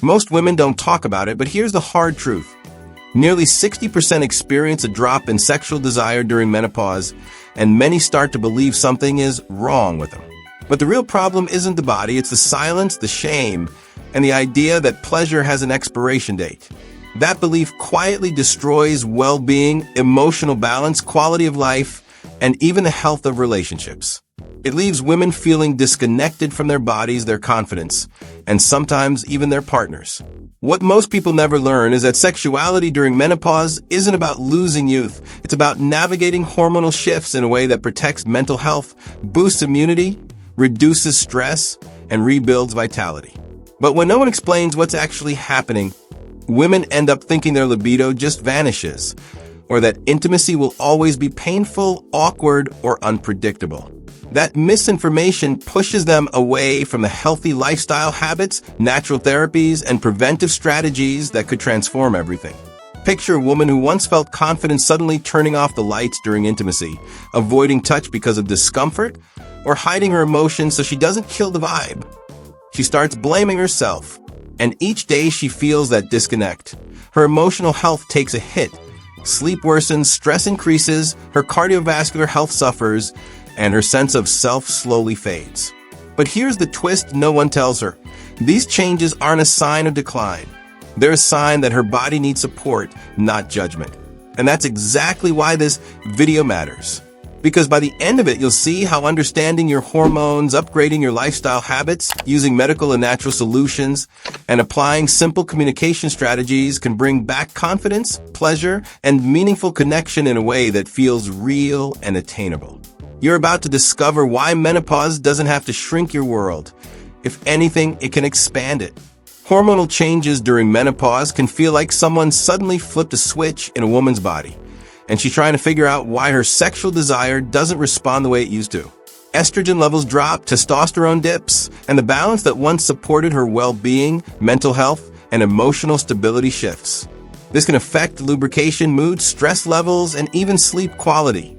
Most women don't talk about it, but here's the hard truth. Nearly 60% experience a drop in sexual desire during menopause, and many start to believe something is wrong with them. But the real problem isn't the body, it's the silence, the shame, and the idea that pleasure has an expiration date. That belief quietly destroys well-being, emotional balance, quality of life, and even the health of relationships. It leaves women feeling disconnected from their bodies, their confidence, and sometimes even their partners. What most people never learn is that sexuality during menopause isn't about losing youth. It's about navigating hormonal shifts in a way that protects mental health, boosts immunity, reduces stress, and rebuilds vitality. But when no one explains what's actually happening, women end up thinking their libido just vanishes, or that intimacy will always be painful, awkward, or unpredictable. That misinformation pushes them away from the healthy lifestyle habits, natural therapies, and preventive strategies that could transform everything. Picture a woman who once felt confident suddenly turning off the lights during intimacy, avoiding touch because of discomfort, or hiding her emotions so she doesn't kill the vibe. She starts blaming herself, and each day she feels that disconnect. Her emotional health takes a hit. Sleep worsens, stress increases, her cardiovascular health suffers, and her sense of self slowly fades. But here's the twist no one tells her. These changes aren't a sign of decline. They're a sign that her body needs support, not judgment. And that's exactly why this video matters. Because by the end of it, you'll see how understanding your hormones, upgrading your lifestyle habits, using medical and natural solutions, and applying simple communication strategies can bring back confidence, pleasure, and meaningful connection in a way that feels real and attainable. You're about to discover why menopause doesn't have to shrink your world. If anything, it can expand it. Hormonal changes during menopause can feel like someone suddenly flipped a switch in a woman's body, and she's trying to figure out why her sexual desire doesn't respond the way it used to. Estrogen levels drop, testosterone dips, and the balance that once supported her well-being, mental health, and emotional stability shifts. This can affect lubrication, mood, stress levels, and even sleep quality.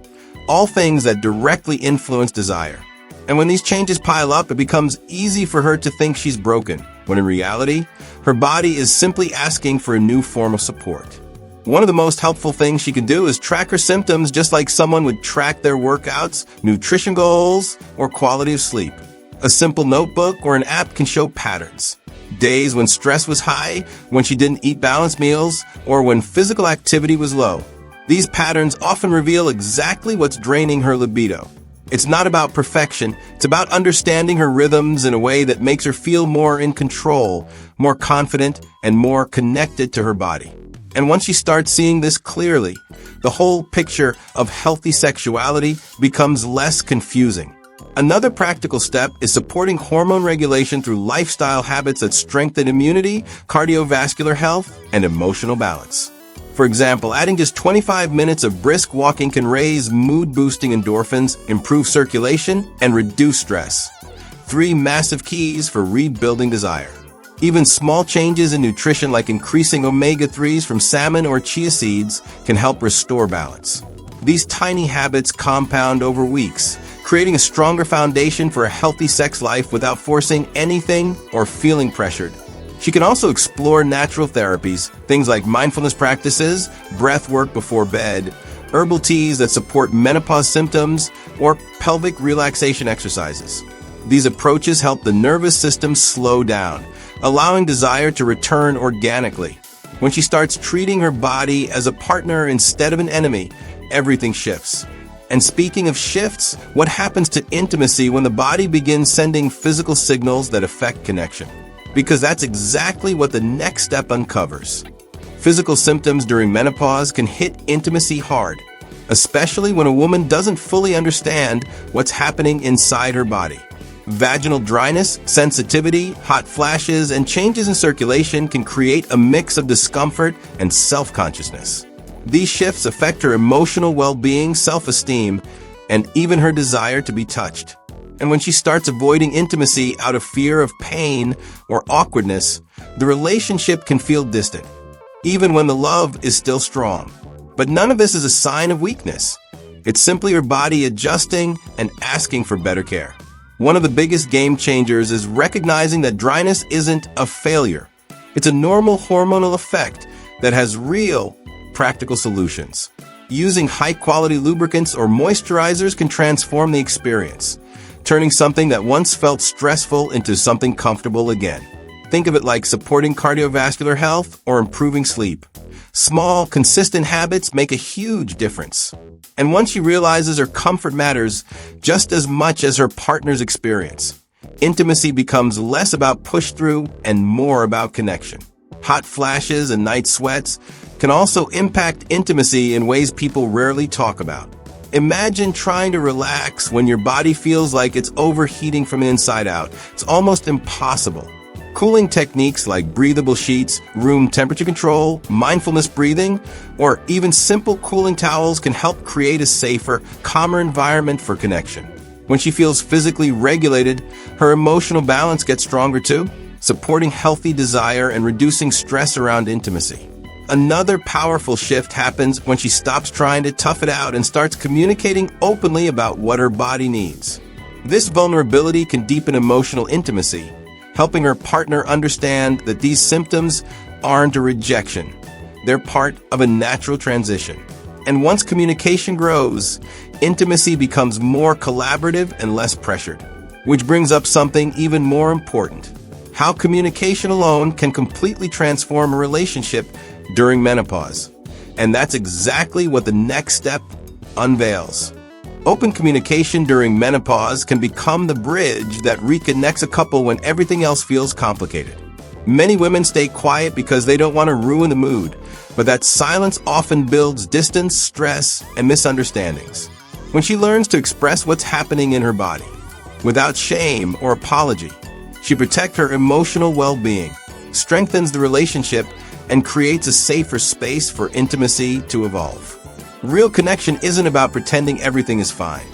All things that directly influence desire. And when these changes pile up, it becomes easy for her to think she's broken, when in reality, her body is simply asking for a new form of support. One of the most helpful things she can do is track her symptoms just like someone would track their workouts, nutrition goals, or quality of sleep. A simple notebook or an app can show patterns. Days when stress was high, when she didn't eat balanced meals, or when physical activity was low. These patterns often reveal exactly what's draining her libido. It's not about perfection, it's about understanding her rhythms in a way that makes her feel more in control, more confident, and more connected to her body. And once she starts seeing this clearly, the whole picture of healthy sexuality becomes less confusing. Another practical step is supporting hormone regulation through lifestyle habits that strengthen immunity, cardiovascular health, and emotional balance. For example, adding just 25 minutes of brisk walking can raise mood-boosting endorphins, improve circulation, and reduce stress. 3 massive keys for rebuilding desire. Even small changes in nutrition like increasing omega-3s from salmon or chia seeds can help restore balance. These tiny habits compound over weeks, creating a stronger foundation for a healthy sex life without forcing anything or feeling pressured. She can also explore natural therapies, things like mindfulness practices, breath work before bed, herbal teas that support menopause symptoms, or pelvic relaxation exercises. These approaches help the nervous system slow down, allowing desire to return organically. When she starts treating her body as a partner instead of an enemy, everything shifts. And speaking of shifts, what happens to intimacy when the body begins sending physical signals that affect connection? Because that's exactly what the next step uncovers. Physical symptoms during menopause can hit intimacy hard, especially when a woman doesn't fully understand what's happening inside her body. Vaginal dryness, sensitivity, hot flashes, and changes in circulation can create a mix of discomfort and self-consciousness. These shifts affect her emotional well-being, self-esteem, and even her desire to be touched. And when she starts avoiding intimacy out of fear of pain or awkwardness, the relationship can feel distant, even when the love is still strong. But none of this is a sign of weakness. It's simply her body adjusting and asking for better care. One of the biggest game changers is recognizing that dryness isn't a failure. It's a normal hormonal effect that has real, practical solutions. Using high-quality lubricants or moisturizers can transform the experience, turning something that once felt stressful into something comfortable again. Think of it like supporting cardiovascular health or improving sleep. Small, consistent habits make a huge difference. And once she realizes her comfort matters just as much as her partner's experience, intimacy becomes less about push-through and more about connection. Hot flashes and night sweats can also impact intimacy in ways people rarely talk about. Imagine trying to relax when your body feels like it's overheating from the inside out. It's almost impossible. Cooling techniques like breathable sheets, room temperature control, mindfulness breathing, or even simple cooling towels can help create a safer, calmer environment for connection. When she feels physically regulated, her emotional balance gets stronger too, supporting healthy desire and reducing stress around intimacy. Another powerful shift happens when she stops trying to tough it out and starts communicating openly about what her body needs. This vulnerability can deepen emotional intimacy, helping her partner understand that these symptoms aren't a rejection. They're part of a natural transition. And once communication grows, intimacy becomes more collaborative and less pressured. Which brings up something even more important: how communication alone can completely transform a relationship during menopause. And that's exactly what the next step unveils. Open communication during menopause can become the bridge that reconnects a couple when everything else feels complicated. Many women stay quiet because they don't want to ruin the mood, but that silence often builds distance, stress, and misunderstandings. When she learns to express what's happening in her body, without shame or apology, she protects her emotional well-being, strengthens the relationship, and creates a safer space for intimacy to evolve. Real connection isn't about pretending everything is fine.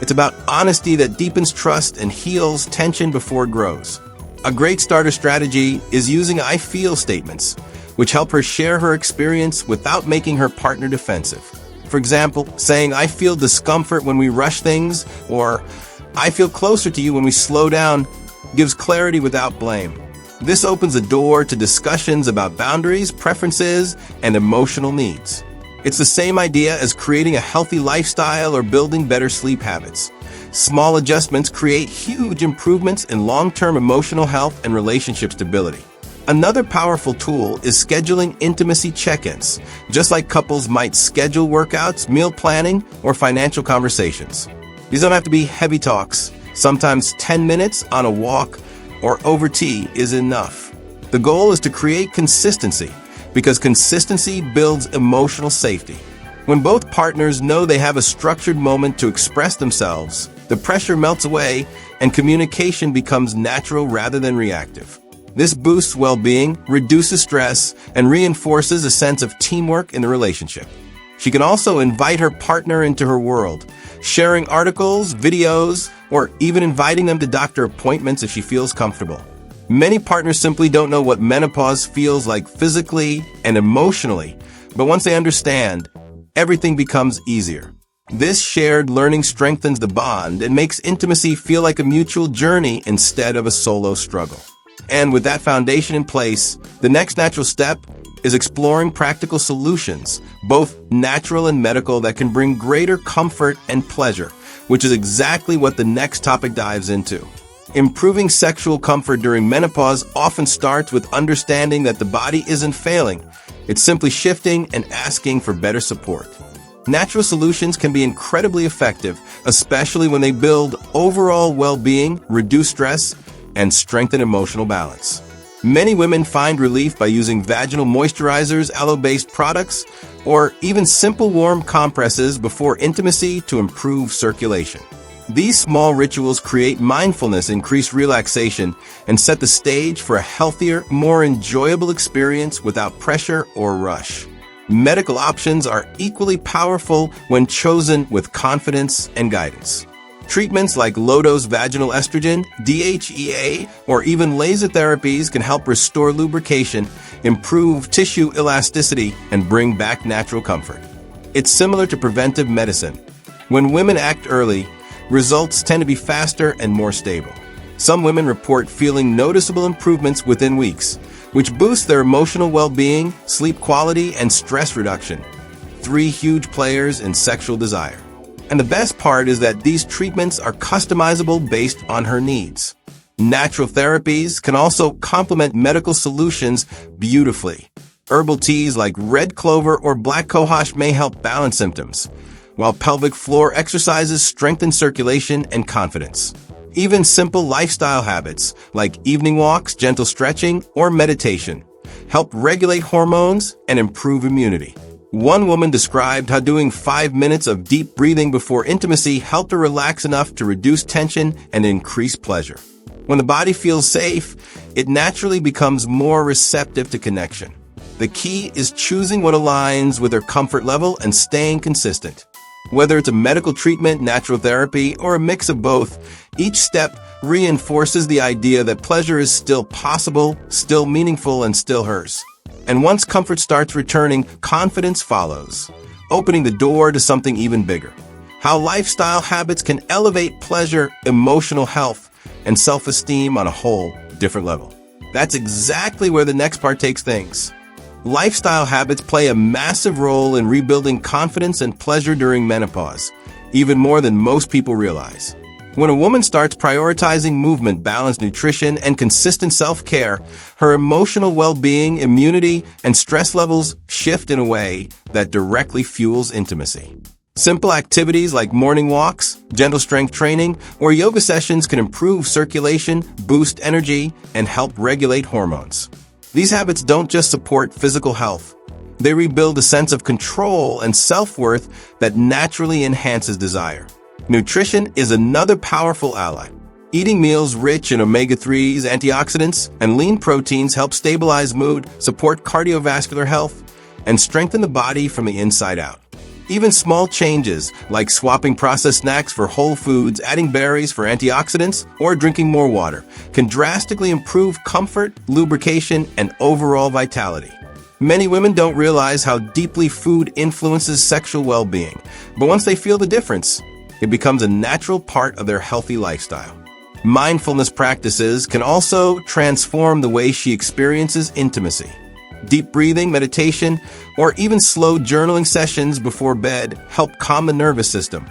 It's about honesty that deepens trust and heals tension before it grows. A great starter strategy is using I feel statements, which help her share her experience without making her partner defensive. For example, saying, "I feel discomfort when we rush things," or "I feel closer to you when we slow down," gives clarity without blame. This opens a door to discussions about boundaries, preferences, and emotional needs. It's the same idea as creating a healthy lifestyle or building better sleep habits. Small adjustments create huge improvements in long-term emotional health and relationship stability. Another powerful tool is scheduling intimacy check-ins, just like couples might schedule workouts, meal planning, or financial conversations. These don't have to be heavy talks. Sometimes 10 minutes on a walk or over tea is enough. The goal is to create consistency, because consistency builds emotional safety. When both partners know they have a structured moment to express themselves, the pressure melts away and communication becomes natural rather than reactive. This boosts well-being, reduces stress, and reinforces a sense of teamwork in the relationship. She can also invite her partner into her world, sharing articles, videos, or even inviting them to doctor appointments if she feels comfortable. Many partners simply don't know what menopause feels like physically and emotionally, but once they understand, everything becomes easier. This shared learning strengthens the bond and makes intimacy feel like a mutual journey instead of a solo struggle. And with that foundation in place, the next natural step is exploring practical solutions, both natural and medical, that can bring greater comfort and pleasure, which is exactly what the next topic dives into. Improving sexual comfort during menopause often starts with understanding that the body isn't failing. It's simply shifting and asking for better support. Natural solutions can be incredibly effective, especially when they build overall well-being, reduce stress, and strengthen emotional balance. Many women find relief by using vaginal moisturizers, aloe-based products, or even simple warm compresses before intimacy to improve circulation. These small rituals create mindfulness, increase relaxation, and set the stage for a healthier, more enjoyable experience without pressure or rush. Medical options are equally powerful when chosen with confidence and guidance. Treatments like low-dose vaginal estrogen, DHEA, or even laser therapies can help restore lubrication, improve tissue elasticity, and bring back natural comfort. It's similar to preventive medicine. When women act early, results tend to be faster and more stable. Some women report feeling noticeable improvements within weeks, which boosts their emotional well-being, sleep quality, and stress reduction. 3 huge players in sexual desire. And the best part is that these treatments are customizable based on her needs. Natural therapies can also complement medical solutions beautifully. Herbal teas like red clover or black cohosh may help balance symptoms, while pelvic floor exercises strengthen circulation and confidence. Even simple lifestyle habits like evening walks, gentle stretching, or meditation help regulate hormones and improve immunity. One woman described how doing 5 minutes of deep breathing before intimacy helped her relax enough to reduce tension and increase pleasure. When the body feels safe, it naturally becomes more receptive to connection. The key is choosing what aligns with her comfort level and staying consistent. Whether it's a medical treatment, natural therapy, or a mix of both, each step reinforces the idea that pleasure is still possible, still meaningful, and still hers. And once comfort starts returning, confidence follows, opening the door to something even bigger. How lifestyle habits can elevate pleasure, emotional health, and self-esteem on a whole different level. That's exactly where the next part takes things. Lifestyle habits play a massive role in rebuilding confidence and pleasure during menopause, even more than most people realize. When a woman starts prioritizing movement, balanced nutrition, and consistent self-care, her emotional well-being, immunity, and stress levels shift in a way that directly fuels intimacy. Simple activities like morning walks, gentle strength training, or yoga sessions can improve circulation, boost energy, and help regulate hormones. These habits don't just support physical health. They rebuild a sense of control and self-worth that naturally enhances desire. Nutrition is another powerful ally. Eating meals rich in omega-3s, antioxidants, and lean proteins help stabilize mood, support cardiovascular health, and strengthen the body from the inside out. Even small changes, like swapping processed snacks for whole foods, adding berries for antioxidants, or drinking more water, can drastically improve comfort, lubrication, and overall vitality. Many women don't realize how deeply food influences sexual well-being, but once they feel the difference, it becomes a natural part of their healthy lifestyle. Mindfulness practices can also transform the way she experiences intimacy. Deep breathing, meditation, or even slow journaling sessions before bed help calm the nervous system,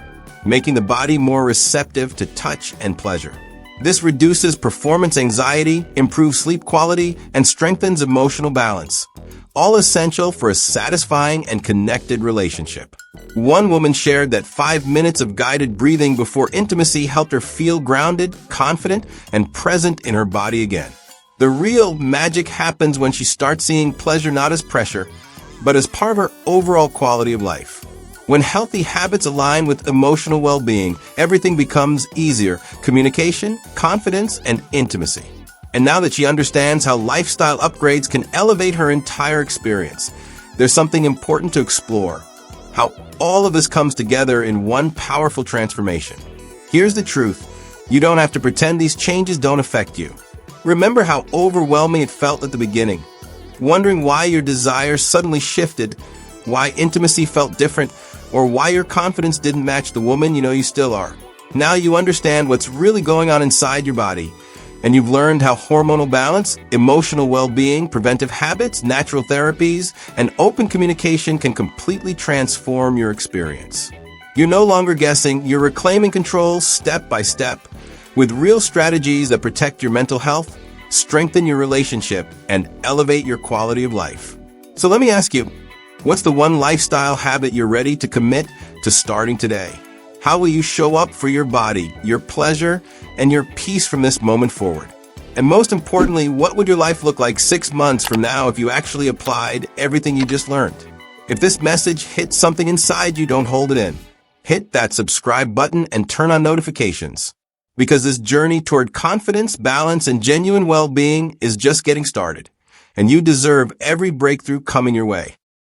making the body more receptive to touch and pleasure. This reduces performance anxiety, improves sleep quality, and strengthens emotional balance, all essential for a satisfying and connected relationship. One woman shared that 5 minutes of guided breathing before intimacy helped her feel grounded, confident, and present in her body again. The real magic happens when she starts seeing pleasure not as pressure, but as part of her overall quality of life. When healthy habits align with emotional well-being, everything becomes easier: communication, confidence, and intimacy. And now that she understands how lifestyle upgrades can elevate her entire experience, there's something important to explore: how all of this comes together in one powerful transformation. Here's the truth: you don't have to pretend these changes don't affect you. Remember how overwhelming it felt at the beginning, wondering why your desires suddenly shifted, why intimacy felt different, or why your confidence didn't match the woman you still are. Now you understand what's really going on inside your body, and you've learned how hormonal balance, emotional well-being, preventive habits, natural therapies, and open communication can completely transform your experience. You're no longer guessing, you're reclaiming control step by step, with real strategies that protect your mental health, strengthen your relationship, and elevate your quality of life. So let me ask you, what's the one lifestyle habit you're ready to commit to starting today? How will you show up for your body, your pleasure, and your peace from this moment forward? And most importantly, what would your life look like 6 months from now if you actually applied everything you just learned? If this message hits something inside you, don't hold it in. Hit that subscribe button and turn on notifications, because this journey toward confidence, balance, and genuine well-being is just getting started, and you deserve every breakthrough coming your way.